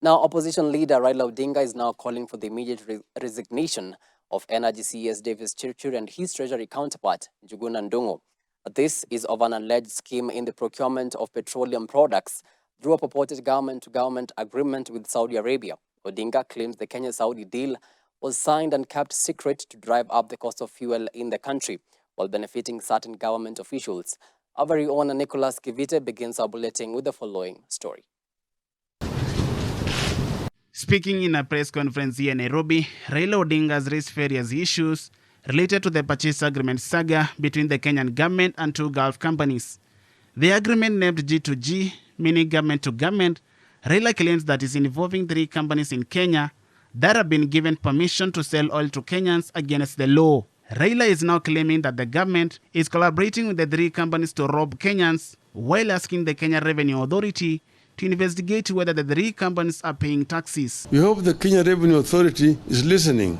Now, opposition leader Raila Odinga is now calling for the immediate resignation of Energy CS Davis Chirchir and his Treasury counterpart, Njuguna. This is of an alleged scheme in the procurement of petroleum products through a purported government-to-government agreement with Saudi Arabia. Odinga claims the Kenya-Saudi deal was signed and kept secret to drive up the cost of fuel in the country while benefiting certain government officials. Our very own Nicholas Kivite begins our bulletin with the following story. Speaking in a press conference here in Nairobi, Raila Odinga has raised various issues related to the purchase agreement saga between the Kenyan government and two Gulf companies. The agreement, named G2G, meaning government to government, Raila claims that is involving three companies in Kenya that have been given permission to sell oil to Kenyans against the law. Raila is now claiming that the government is collaborating with the three companies to rob Kenyans, while asking the Kenya Revenue Authority to investigate whether the three companies are paying taxes. We hope the Kenya Revenue Authority is listening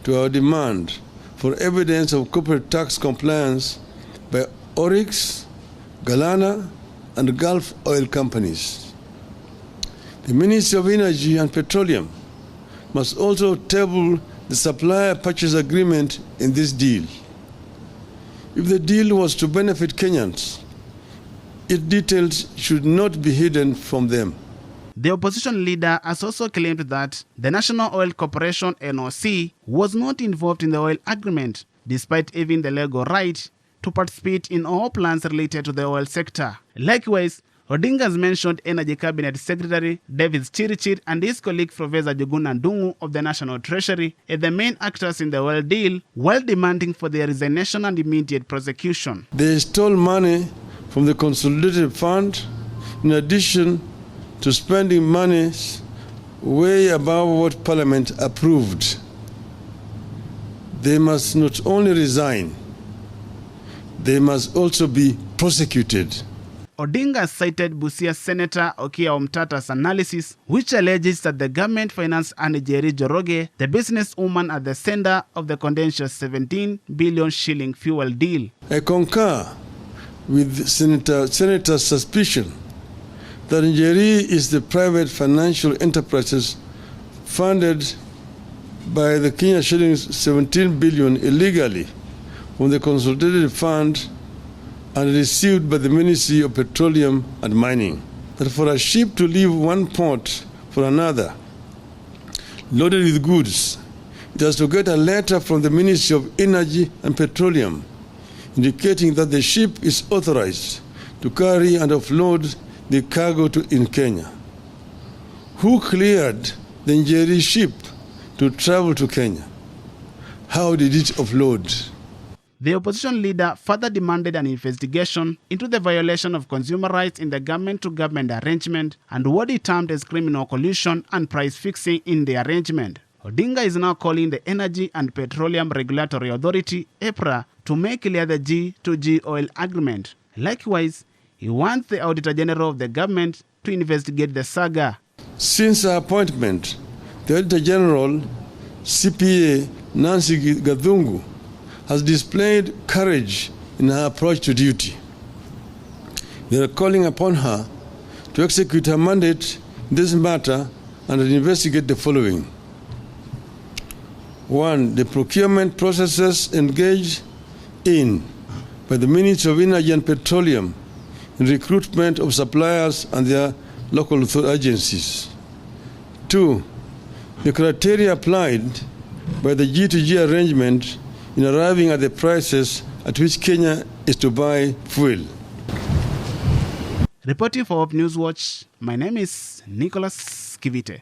to our demand for evidence of corporate tax compliance by Oryx, Galana, and Gulf oil companies. The Ministry of Energy and Petroleum must also table the supplier purchase agreement in this deal. If the deal was to benefit Kenyans, its details should not be hidden from them. The opposition leader has also claimed that the National Oil Corporation (NOC) was not involved in the oil agreement, despite having the legal right to participate in all plans related to the oil sector. Likewise, Odinga has mentioned Energy Cabinet Secretary Davis Chirchir and his colleague Professor Njuguna of the National Treasury as the main actors in the oil deal, while demanding for their resignation and immediate prosecution. They stole money from the consolidated fund, in addition to spending money way above what Parliament approved. They must not only resign, they must also be prosecuted. Odinga cited Busia Senator Okia Omtata's analysis, which alleges that the government financed Anne Njeri Njoroge, the businesswoman at the center of the contentious 17 billion shilling fuel deal. I concur with Senator's suspicion that Njeri is the private financial enterprises funded by the Kenya shillings 17 billion illegally from the consolidated fund and received by the Ministry of Petroleum and Mining. That for a ship to leave one port for another, loaded with goods, it has to get a letter from the Ministry of Energy and Petroleum indicating that the ship is authorized to carry and offload the cargo in Kenya. Who cleared the Njeri ship to travel to Kenya? How did it offload? The opposition leader further demanded an investigation into the violation of consumer rights in the government-to-government arrangement and what he termed as criminal collusion and price fixing in the arrangement. Odinga is now calling the Energy and Petroleum Regulatory Authority, EPRA, to make clear the G2G oil agreement. Likewise, he wants the Auditor General of the government to investigate the saga. Since her appointment, the Auditor General, CPA Nancy Gathungu, has displayed courage in her approach to duty. We are calling upon her to execute her mandate in this matter and investigate the following. 1. The procurement processes engaged in by the Ministry of Energy and Petroleum in recruitment of suppliers and their local agencies. 2. The criteria applied by the G2G arrangement in arriving at the prices at which Kenya is to buy fuel. Reporting for Newswatch, my name is Nicholas Kivite.